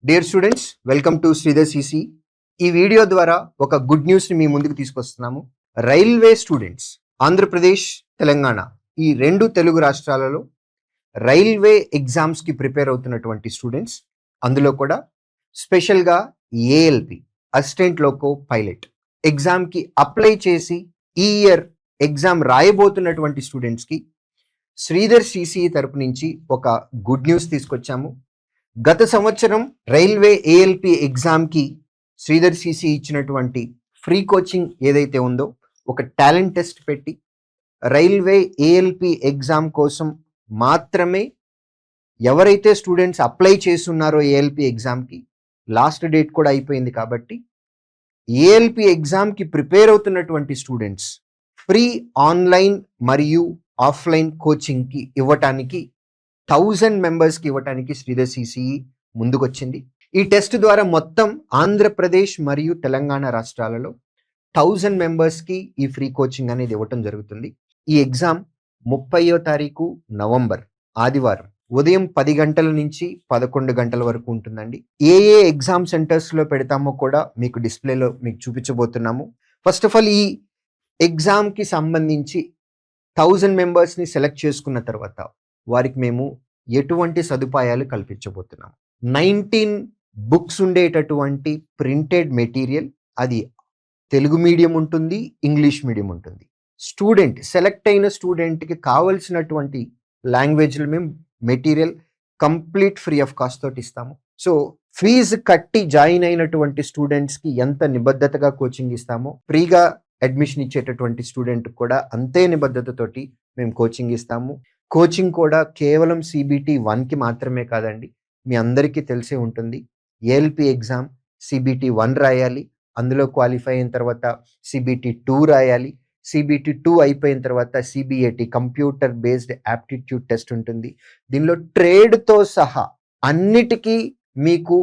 Dear students, welcome to Sridhar CC. ఈ video ద్వారా ఒక గుడ్ న్యూస్ని మీ ముందుకు తీసుకొస్తున్నాము. రైల్వే స్టూడెంట్స్, ఆంధ్రప్రదేశ్, తెలంగాణ ఈ రెండు తెలుగు రాష్ట్రాలలో రైల్వే ఎగ్జామ్స్కి ప్రిపేర్ అవుతున్నటువంటి స్టూడెంట్స్, అందులో కూడా స్పెషల్గా ఏఎల్పి అసిస్టెంట్ లోకో పైలట్ ఎగ్జామ్కి అప్లై చేసి ఈ ఇయర్ ఎగ్జామ్ రాయబోతున్నటువంటి స్టూడెంట్స్కి శ్రీధర్ సిసి తరపు నుంచి ఒక గుడ్ న్యూస్ తీసుకొచ్చాము. గత సంవత్సరం రైల్వే ఏఎల్పి ఎగ్జామ్కి శ్రీధర్ సిసి ఇచ్చినటువంటి ఫ్రీ కోచింగ్ ఏదైతే ఉందో, ఒక టాలెంట్ టెస్ట్ పెట్టి రైల్వే ఏఎల్పి ఎగ్జామ్ కోసం మాత్రమే ఎవరైతే స్టూడెంట్స్ అప్లై చేస్తున్నారో ఏఎల్పి ఎగ్జామ్కి లాస్ట్ డేట్ కూడా అయిపోయింది కాబట్టి ఏఎల్పి ఎగ్జామ్కి ప్రిపేర్ అవుతున్నటువంటి స్టూడెంట్స్ ఫ్రీ ఆన్లైన్ మరియు ఆఫ్లైన్ కోచింగ్కి ఇవ్వటానికి 1000 మెంబర్స్కి ఇవ్వటానికి శ్రీధర్ సిసి ముందుకొచ్చింది. ఈ టెస్ట్ ద్వారా మొత్తం ఆంధ్రప్రదేశ్ మరియు తెలంగాణ రాష్ట్రాలలో 1000 మెంబర్స్కి ఈ ఫ్రీ కోచింగ్ అనేది ఇవ్వటం జరుగుతుంది. ఈ ఎగ్జామ్ 30వ తారీఖు నవంబర్ ఆదివారం ఉదయం 10 గంటల నుంచి 11 గంటల వరకు ఉంటుందండి. ఏ ఎగ్జామ్ సెంటర్స్లో పెడతామో కూడా మీకు డిస్ప్లేలో మీకు చూపించబోతున్నాము. ఫస్ట్ ఆఫ్ ఆల్, ఈ ఎగ్జామ్కి సంబంధించి 1000 మెంబర్స్ని సెలెక్ట్ చేసుకున్న తర్వాత వారికి మేము ఎటువంటి సదుపాయాలు కల్పించబోతున్నాం. 19 బుక్స్ ఉండేటటువంటి ప్రింటెడ్ మెటీరియల్, అది తెలుగు మీడియం ఉంటుంది, ఇంగ్లీష్ మీడియం ఉంటుంది. స్టూడెంట్ సెలెక్ట్ అయిన స్టూడెంట్కి కావలసినటువంటి లాంగ్వేజ్లో మేము material complete free of cost తోటి ఇస్తాము. సో ఫీజు కట్టి జాయిన్ అయినటువంటి స్టూడెంట్స్కి ఎంత నిబద్ధతగా కోచింగ్ ఇస్తామో, ఫ్రీగా అడ్మిషన్ ఇచ్చేటటువంటి స్టూడెంట్ కూడా అంతే నిబద్ధతతోటి మేము కోచింగ్ ఇస్తాము. కోచింగ్ కూడా కేవలం CBT 1కి మాత్రమే కాదండి. మీ అందరికీ తెలిసే ఉంటుంది, ఏఎల్పి ఎగ్జామ్ CBT 1 రాయాలి, అందులో క్వాలిఫై అయిన తర్వాత CBT 2 రాయాలి, CBT 2 అయిపోయిన తర్వాత CBAT computer based aptitude test ఉంటుంది. దీనిలో ట్రేడ్తో సహా అన్నిటికీ మీకు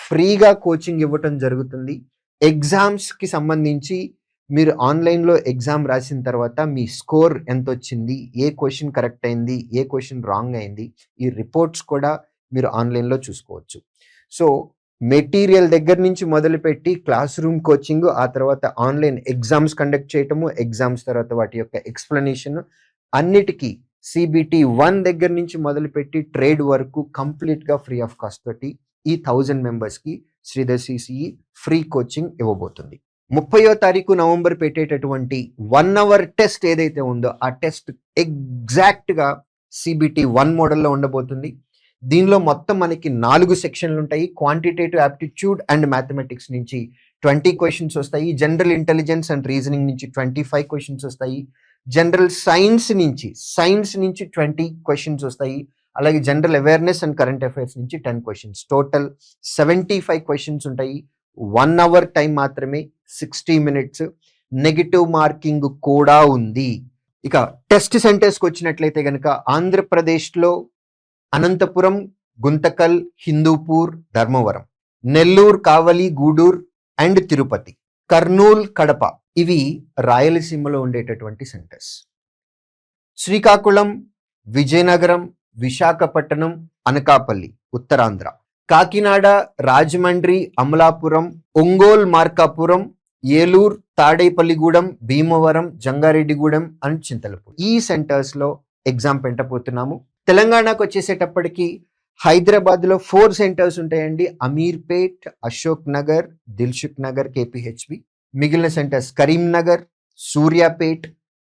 ఫ్రీగా కోచింగ్ ఇవ్వటం జరుగుతుంది. ఎగ్జామ్స్కి సంబంధించి మీరు ఆన్లైన్లో ఎగ్జామ్ రాసిన తర్వాత మీ స్కోర్ ఎంత వచ్చింది, ఏ క్వశ్చన్ కరెక్ట్ అయింది, ఏ క్వశ్చన్ రాంగ్ అయింది, ఈ రిపోర్ట్స్ కూడా మీరు ఆన్లైన్లో చూసుకోవచ్చు. సో మెటీరియల్ దగ్గర నుంచి మొదలుపెట్టి క్లాస్ రూమ్ కోచింగ్, ఆ తర్వాత ఆన్లైన్ ఎగ్జామ్స్ కండక్ట్ చేయటము, ఎగ్జామ్స్ తర్వాత వాటి యొక్క ఎక్స్ప్లెనేషన్, అన్నిటికీ CBT 1 దగ్గర నుంచి మొదలుపెట్టి ట్రేడ్ వరకు కంప్లీట్గా ఫ్రీ ఆఫ్ కాస్ట్ తోటి ఈ 1000 మెంబర్స్కి శ్రీధర్ సిసి ఫ్రీ కోచింగ్ ఇవ్వబోతుంది. 30వ తారీఖు నవంబర్ పెట్టేటటువంటి 1 అవర్ టెస్ట్ ఏదైతే ఉందో, ఆ టెస్ట్ ఎగ్జాక్ట్గా CBT 1 మోడల్లో ఉండబోతుంది. దీనిలో మొత్తం మనకి 4 సెక్షన్లు ఉంటాయి. క్వాంటిటేటివ్ యాప్టిట్యూడ్ అండ్ మ్యాథమెటిక్స్ నుంచి 20 క్వశ్చన్స్ వస్తాయి. జనరల్ ఇంటెలిజెన్స్ అండ్ రీజనింగ్ నుంచి 25 క్వశ్చన్స్ వస్తాయి. జనరల్ సైన్స్ నుంచి 20 క్వశ్చన్స్ వస్తాయి. అలాగే general awareness and current affairs నుంచి 10 క్వశ్చన్స్. టోటల్ 75 క్వశ్చన్స్ ఉంటాయి. 1 అవర్ టైం మాత్రమే, 60 మినిట్స్. నెగిటివ్ మార్కింగ్ కూడా ఉంది. ఇక టెస్ట్ సెంటర్స్కి వచ్చినట్లయితే కనుక ఆంధ్రప్రదేశ్లో అనంతపురం, గుంతకల్, హిందూపూర్, ధర్మవరం, నెల్లూరు, కావలి, గూడూరు అండ్ తిరుపతి, కర్నూలు, కడప ఇవి రాయలసీమలో ఉండేటటువంటి సెంటర్స్. శ్రీకాకుళం, విజయనగరం, విశాఖపట్నం, అనకాపల్లి ఉత్తరాంధ్ర, కాకినాడ, రాజమండ్రి, అమలాపురం, ఒంగోలు, మార్కాపురం, ఏలూరు, తాడేపల్లిగూడెం, భీమవరం, జంగారెడ్డిగూడెం అండ్ చింతలపూడి ఈ సెంటర్స్లో ఎగ్జామ్ పెట్టబోతున్నాము. తెలంగాణకు వచ్చేసేటప్పటికి హైదరాబాద్లో 4 సెంటర్స్ ఉంటాయండి. అమీర్పేట్, అశోక్ నగర్, దిల్సుఖ్ నగర్, KPHB. మిగిలిన సెంటర్స్ కరీంనగర్, సూర్యాపేట్,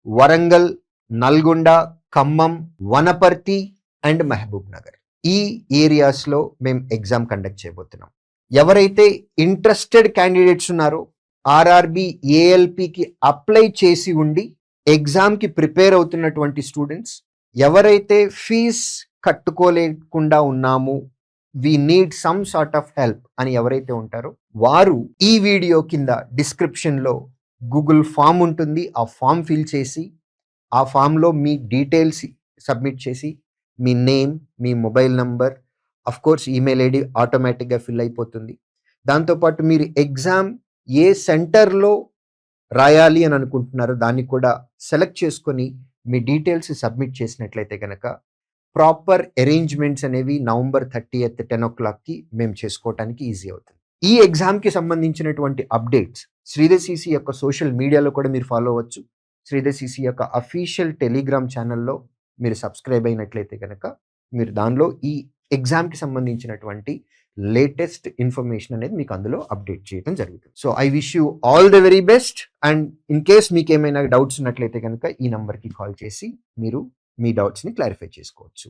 వరంగల్, నల్గొండ, ఖమ్మం, వనపర్తి అండ్ మహబూబ్ నగర్. ఈ ఏరియాస్లో మేము ఎగ్జామ్ కండక్ట్ చేయబోతున్నాం. ఎవరైతే ఇంట్రెస్టెడ్ క్యాండిడేట్స్ ఉన్నారో, RRB ఏఎల్పికి అప్లై చేసి ఉండి ఎగ్జామ్కి ప్రిపేర్ అవుతున్నటువంటి స్టూడెంట్స్, ఎవరైతే ఫీజ్ కట్టుకోలేకుండా ఉన్నాము, we need some sort of help అని ఎవరైతే ఉంటారో వారు ఈ వీడియో కింద డిస్క్రిప్షన్లో గూగుల్ ఫామ్ ఉంటుంది. ఆ ఫామ్ ఫిల్ చేసి, ఆ ఫామ్లో మీ డీటెయిల్స్ సబ్మిట్ చేసి, మీ నేమ్, మీ mobile number, of course email ID ఆటోమేటిక్గా ఫిల్ అయిపోతుంది. దాంతోపాటు మీరు ఎగ్జామ్ ఏ సెంటర్లో రాయాలి అని అనుకుంటున్నారో దాన్ని కూడా సెలెక్ట్ చేసుకొని మీ డీటెయిల్స్ సబ్మిట్ చేసినట్లయితే కనుక ప్రాపర్ అరేంజ్మెంట్స్ అనేవి నవంబర్ 30th 10 o'clockకి మేము చేసుకోవటానికి ఈజీ అవుతుంది. ఈ ఎగ్జామ్కి సంబంధించినటువంటి అప్డేట్స్ శ్రీధర్ సిసి యొక్క సోషల్ మీడియాలో కూడా మీరు ఫాలో అవ్వచ్చు. శ్రీధర్ సిసి యొక్క అఫీషియల్ టెలిగ్రామ్ ఛానల్లో మీరు సబ్స్క్రైబ్ అయినట్లయితే కనుక మీరు దానిలో ఈ ఎగ్జామ్కి సంబంధించినటువంటి లేటెస్ట్ ఇన్ఫర్మేషన్ అనేది మీకు అందులో అప్డేట్ చేయడం జరుగుతుంది. So I wish you all the very best. And in case మీకు ఏమైనా డౌట్స్ ఉన్నట్లయితే కనుక ఈ నంబర్కి కాల్ చేసి మీరు మీ డౌట్స్ని క్లారిఫై చేసుకోవచ్చు.